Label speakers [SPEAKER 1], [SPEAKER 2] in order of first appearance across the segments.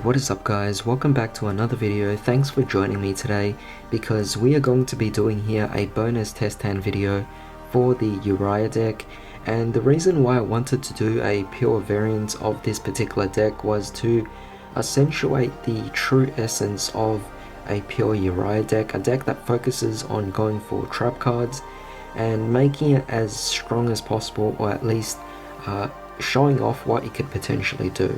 [SPEAKER 1] what is up guys, welcome back to another video. Thanks for joining me today because we are going to be doing here a bonus test hand video for the Uria deck, and the reason why I wanted to do a pure variant of this particular deck was to accentuate the true essence of a pure Uria deck, a deck that focuses on going for trap cards and making it as strong as possible, or at least showing off what it could potentially do.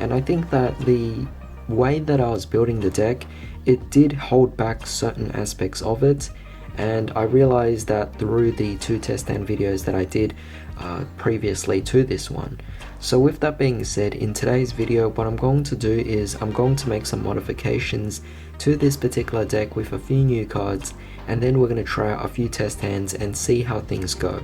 [SPEAKER 1] And I think that the way that I was building the deck, it did hold back certain aspects of it, and I realized that through the two test hand videos that I did previously to this one. So with that being said, in today's video what I'm going to do is I'm going to make some modifications to this particular deck with a few new cards, and then we're going to try out a few test hands and see how things go.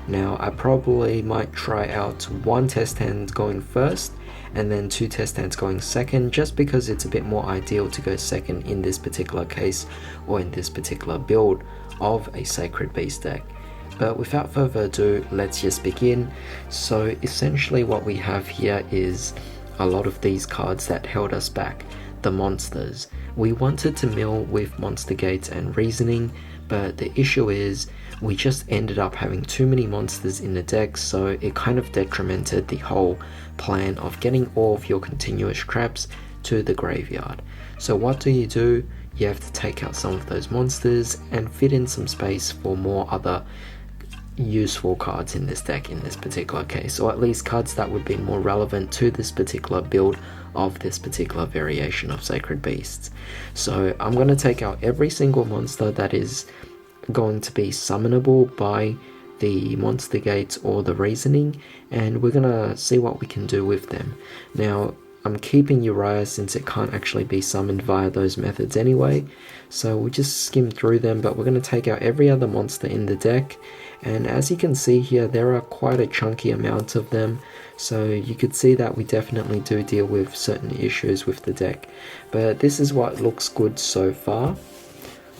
[SPEAKER 1] Now I probably might try out one test hand going first and then two test hands going second, just because it's a bit more ideal to go second in this particular case, or in this particular build of a Sacred Beast deck. But without further ado, let's just begin. So essentially what we have here is a lot of these cards that held us back, the monsters. We wanted to mill with Monster Gates and Reasoning, but the issue is we just ended up having too many monsters in the deck, so it kind of detrimented the whole plan of getting all of your continuous traps to the graveyard. So what do? You have to take out some of those monsters and fit in some space for more other useful cards in this deck in this particular case, or at least cards that would be more relevant to this particular build of this particular variation of Sacred Beasts. So I'm going to take out every single monster that is going to be summonable by the Monster Gates or the Reasoning, and we're gonna see what we can do with them. Now I'm keeping Uria since it can't actually be summoned via those methods anyway, so we'll just skim through them, but we're going to take out every other monster in the deck, and as you can see here there are quite a chunky amount of them, so you could see that we definitely do deal with certain issues with the deck, but this is what looks good so far.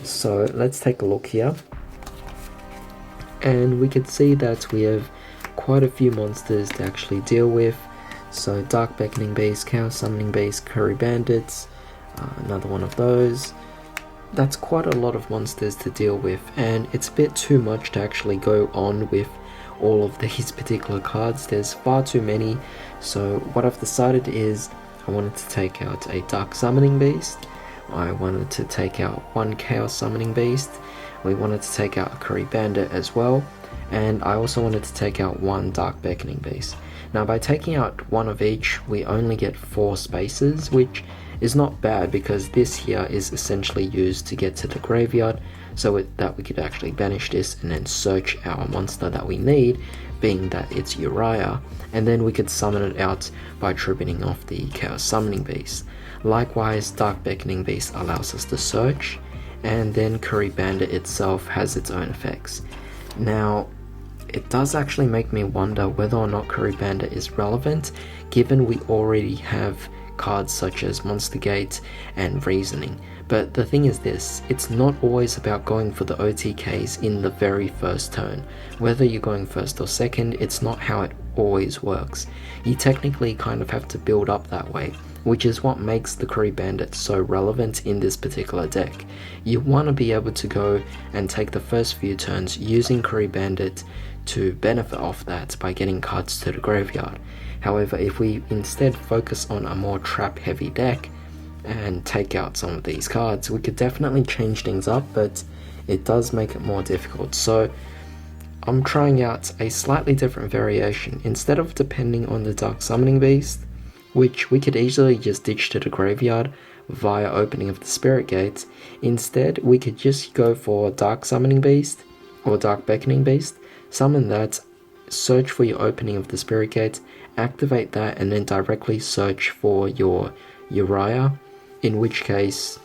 [SPEAKER 1] So let's take a look here, and we can see that we have quite a few monsters to actually deal with. So Dark Beckoning Beast, Chaos Summoning Beast, Curry Bandits, another one of those. That's quite a lot of monsters to deal with, and it's a bit too much to actually go on with all of these particular cards. There's far too many, so what I've decided is I wanted to take out a Dark Summoning Beast, I wanted to take out one Chaos Summoning Beast, we wanted to take out a Curry Bandit as well, and I also wanted to take out one Dark Beckoning Beast. Now by taking out one of each, we only get 4 spaces, which is not bad because this here is essentially used to get to the graveyard, so that we could actually banish this and then search our monster that we need, being that it's Uria, and then we could summon it out by tributing off the Chaos Summoning Beast. Likewise, Dark Beckoning Beast allows us to search, and then Curry Bandit itself has its own effects. Now it does actually make me wonder whether or not Curry Bandit is relevant, given we already have cards such as Monster Gate and Reasoning. But the thing is this, it's not always about going for the OTKs in the very first turn. Whether you're going first or second, it's not how it always works. You technically kind of have to build up that way, which is what makes the Curry Bandit so relevant in this particular deck. You want to be able to go and take the first few turns using Curry Bandit to benefit off that by getting cards to the graveyard. However, if we instead focus on a more trap heavy deck and take out some of these cards, we could definitely change things up, but it does make it more difficult. So I'm trying out a slightly different variation. Instead of depending on the Dark Summoning Beast, which we could easily just ditch to the graveyard via opening of the Spirit Gates, instead we could just go for Dark Summoning Beast or Dark Beckoning Beast, summon that, search for your opening of the Spirit Gates, activate that, and then directly search for your Uria, in which case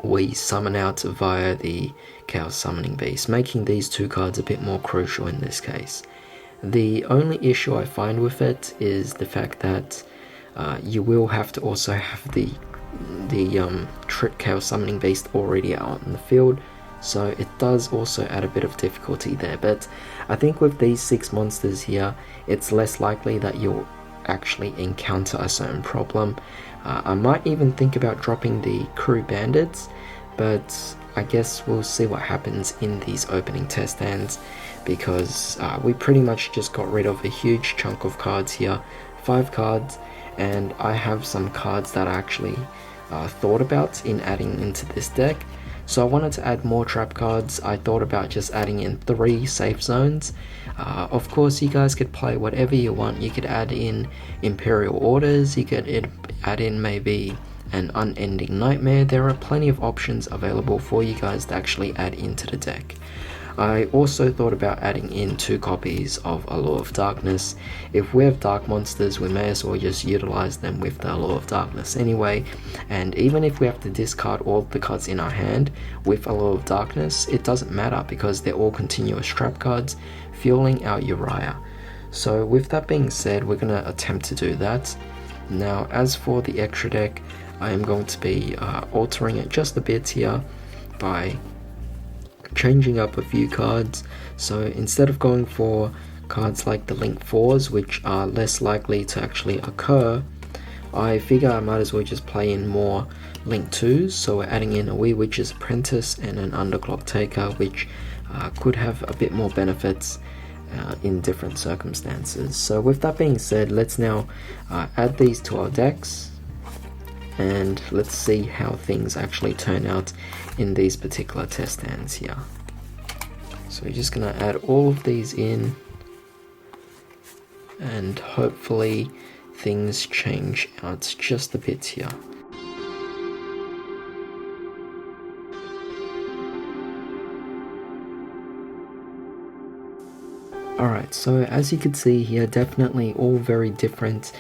[SPEAKER 1] we summon out via the Chaos Summoning Beast, making these two cards a bit more crucial in this case. The only issue I find with it is the fact that you will have to also have the Chaos Summoning Beast already out in the field, so it does also add a bit of difficulty there. But I think with these 6 monsters here, it's less likely that you'll actually encounter a certain problem. I might even think about dropping the crew bandits, but I guess we'll see what happens in these opening test hands, because we pretty much just got rid of a huge chunk of cards here, 5 cards, and I have some cards that I actually thought about in adding into this deck. So I wanted to add more trap cards. I thought about just adding in 3 safe zones. Of course, you guys could play whatever you want. You could add in Imperial Orders, you could add in maybe an Unending Nightmare. There are plenty of options available for you guys to actually add into the deck. I also thought about adding in 2 copies of Allure of Darkness. If we have dark monsters, we may as well just utilize them with the Allure of Darkness anyway, and even if we have to discard all the cards in our hand with Allure of Darkness, it doesn't matter because they're all continuous trap cards, fueling our Uria. So with that being said, we're going to attempt to do that. Now as for the extra deck, I am going to be altering it just a bit here by changing up a few cards. So instead of going for cards like the Link 4s, which are less likely to actually occur, I figure I might as well just play in more Link 2s. So we're adding in a Wee Witch's Apprentice and an Underclock Taker, which could have a bit more benefits in different circumstances. So with that being said, let's now add these to our decks, and let's see how things actually turn out in these particular test hands here. So we're just going to add all of these in, and hopefully things change out just a bit here. Alright, so as you can see here, definitely all very different.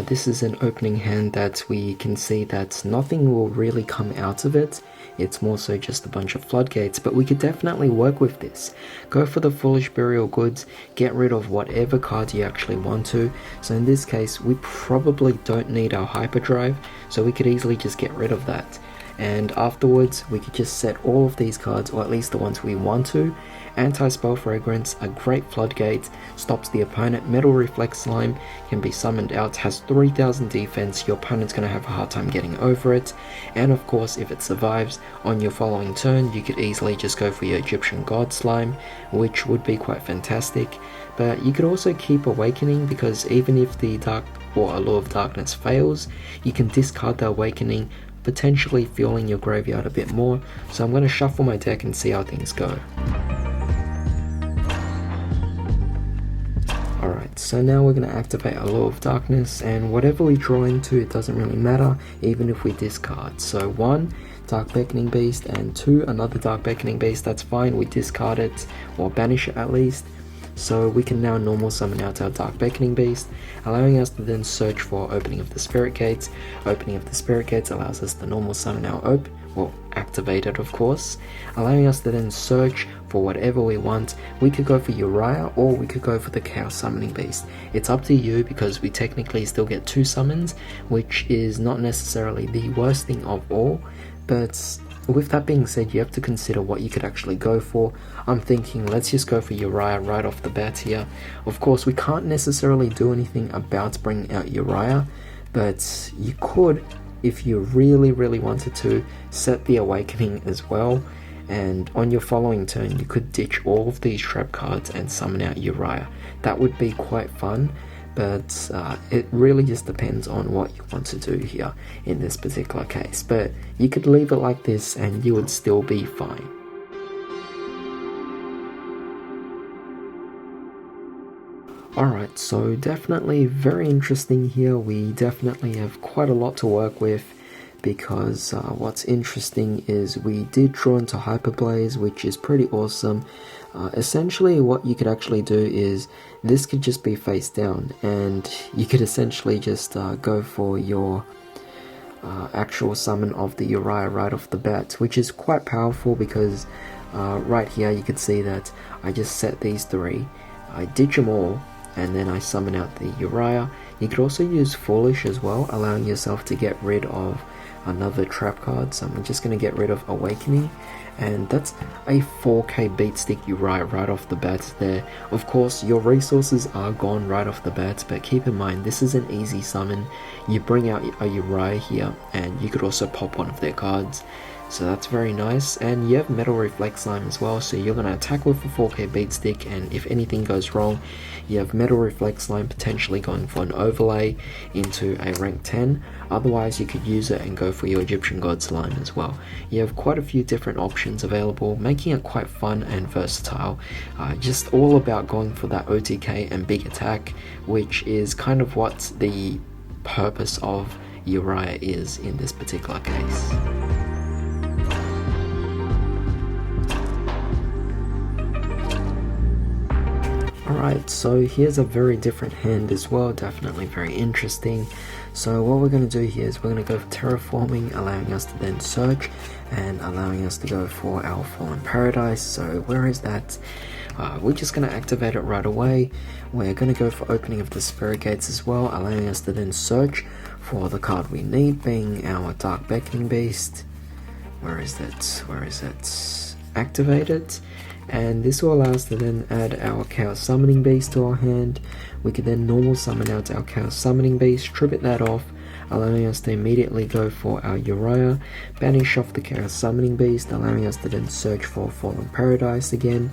[SPEAKER 1] This is an opening hand that we can see that nothing will really come out of it. It's more so just a bunch of floodgates, but we could definitely work with this. Go for the Foolish Burial Goods, get rid of whatever cards you actually want to. So in this case, we probably don't need our Hyperdrive, so we could easily just get rid of that. And afterwards, we could just set all of these cards, or at least the ones we want to. Anti-Spell Fragrance, a great floodgate, stops the opponent. Metal Reflex Slime can be summoned out, has 3000 defense, your opponent's going to have a hard time getting over it. And of course, if it survives, on your following turn, you could easily just go for your Egyptian God Slime, which would be quite fantastic. But you could also keep Awakening, because even if the Dark or Allure of Darkness fails, you can discard the Awakening, potentially fueling your graveyard a bit more. So I'm going to shuffle my deck and see how things go. Alright, so now we're going to activate Allure of Darkness, and whatever we draw into, it doesn't really matter, even if we discard. So 1, Dark Beckoning Beast, and 2, another Dark Beckoning Beast. That's fine, we discard it, or banish it at least. So we can now normal summon out our Dark Beckoning Beast, allowing us to then search for Opening of the Spirit Gates. Opening of the Spirit Gates allows us to normal summon our activate it of course, allowing us to then search for whatever we want. We could go for Uria, or we could go for the Chaos Summoning Beast. It's up to you, because we technically still get 2 summons, which is not necessarily the worst thing of all, but with that being said, you have to consider what you could actually go for. I'm thinking let's just go for Uria right off the bat here. Of course, we can't necessarily do anything about bringing out Uria, but you could, if you really wanted to, set the Awakening as well, and on your following turn you could ditch all of these trap cards and summon out Uria. That would be quite fun, but it really just depends on what you want to do here in this particular case. But you could leave it like this and you would still be fine. Alright, so definitely very interesting here. We definitely have quite a lot to work with, because what's interesting is we did draw into Hyperblaze, which is pretty awesome. Essentially what you could actually do is this could just be face down, and you could essentially just go for your actual summon of the Uria right off the bat, which is quite powerful, because right here you could see that I just set these 3, I ditch them all, and then I summon out the Uria. You could also use Foolish as well, allowing yourself to get rid of another trap card, so I'm just going to get rid of Awakening, and that's a 4k beat stick Uriah right off the bat there. Of course, your resources are gone right off the bat, but keep in mind this is an easy summon. You bring out a Uriah here, and you could also pop one of their cards. So that's very nice, and you have Metal Reflect Slime as well, so you're going to attack with a 4k beat stick, and if anything goes wrong, you have Metal Reflect Slime potentially going for an overlay into a rank 10, otherwise you could use it and go for your Egyptian God Slime as well. You have quite a few different options available, making it quite fun and versatile, just all about going for that OTK and big attack, which is kind of what the purpose of Uriah is in this particular case. Alright, so here's a very different hand as well, definitely very interesting. So what we're going to do here is we're going to go for Terraforming, allowing us to then search, and allowing us to go for our Fallen Paradise. So where is that? We're just going to activate it right away. We're going to go for Opening of the Spirit Gates as well, allowing us to then search for the card we need, being our Dark Beckoning Beast. Where is that? Where is it? Activate it. And this will allow us to then add our Chaos Summoning Beast to our hand. We can then normal summon out our Chaos Summoning Beast, tribute that off, allowing us to immediately go for our Uriah, banish off the Chaos Summoning Beast, allowing us to then search for Fallen Paradise again,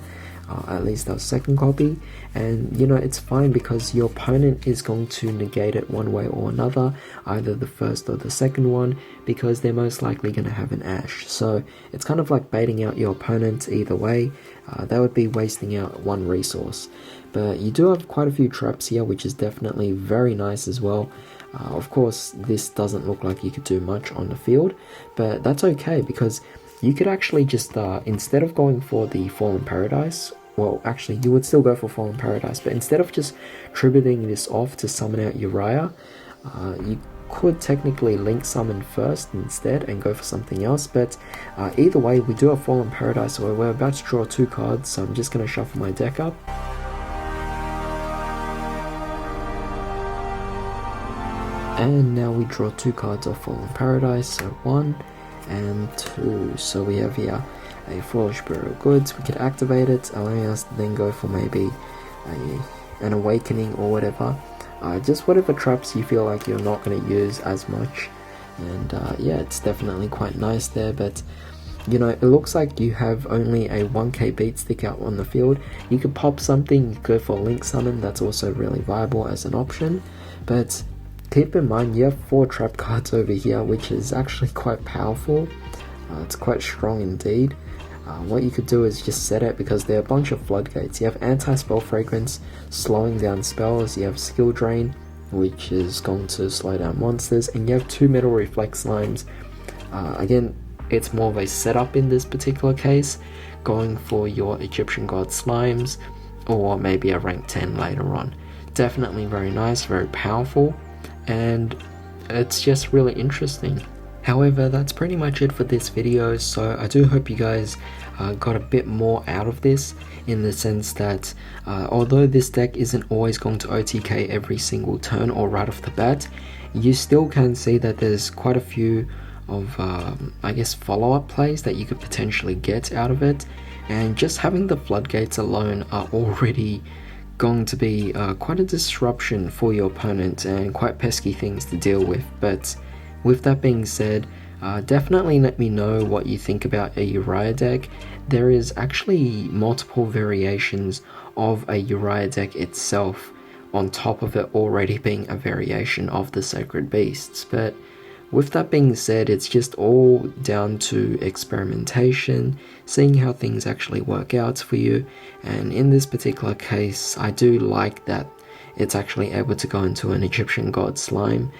[SPEAKER 1] at least our second copy. And you know, it's fine because your opponent is going to negate it one way or another, either the first or the second one, because they're most likely going to have an Ash. So it's kind of like baiting out your opponent either way. That would be wasting out one resource. But you do have quite a few traps here, which is definitely very nice as well. Of course, this doesn't look like you could do much on the field, but that's okay because you could actually just, instead of going for the Fallen Paradise, well, actually, you would still go for Fallen Paradise, but instead of just tributing this off to summon out Uriah, you could technically link summon first instead and go for something else, but either way, we do have Fallen Paradise, so we're about to draw 2 cards, so I'm just going to shuffle my deck up. And now we draw 2 cards of Fallen Paradise, so 1 and 2. So we have here a Foolish Burial Goods. We could activate it, allowing us to then go for maybe an Awakening or whatever. Just whatever traps you feel like you're not going to use as much. And yeah, it's definitely quite nice there, but you know, it looks like you have only a 1k beat stick out on the field. You could pop something, you could go for Link Summon, that's also really viable as an option, but keep in mind you have 4 trap cards over here, which is actually quite powerful. It's quite strong indeed. What you could do is just set it, because there are a bunch of floodgates. You have Anti-Spell Fragrance, slowing down spells. You have Skill Drain, which is going to slow down monsters, and you have 2 Metal Reflect Slimes. Again, it's more of a setup in this particular case, going for your Egyptian God Slimes, or maybe a rank 10 later on. Definitely very nice, very powerful, and it's just really interesting. However, that's pretty much it for this video, so I do hope you guys got a bit more out of this, in the sense that although this deck isn't always going to OTK every single turn or right off the bat, you still can see that there's quite a few of I guess follow-up plays that you could potentially get out of it, and just having the floodgates alone are already going to be quite a disruption for your opponent and quite pesky things to deal with. But with that being said, definitely let me know what you think about a Uriah deck. There is actually multiple variations of a Uriah deck itself, on top of it already being a variation of the Sacred Beasts. But with that being said, it's just all down to experimentation, seeing how things actually work out for you. And in this particular case, I do like that it's actually able to go into an Egyptian God Slime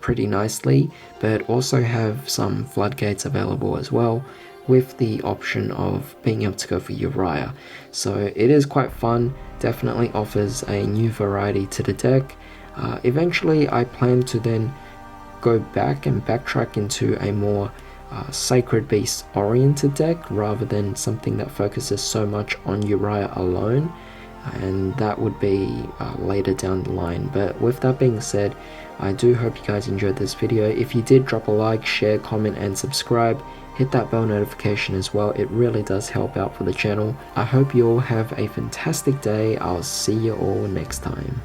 [SPEAKER 1] pretty nicely, but also have some floodgates available as well, with the option of being able to go for Uriah. So it is quite fun, definitely offers a new variety to the deck. Eventually I plan to then go back and backtrack into a more Sacred Beast oriented deck, rather than something that focuses so much on Uriah alone. and that would be later down the line. But with that being said, I do hope you guys enjoyed this video. If you did, drop a like, share, comment, and subscribe. Hit that bell notification as well, it really does help out for the channel. I hope you all have a fantastic day. I'll see you all next time.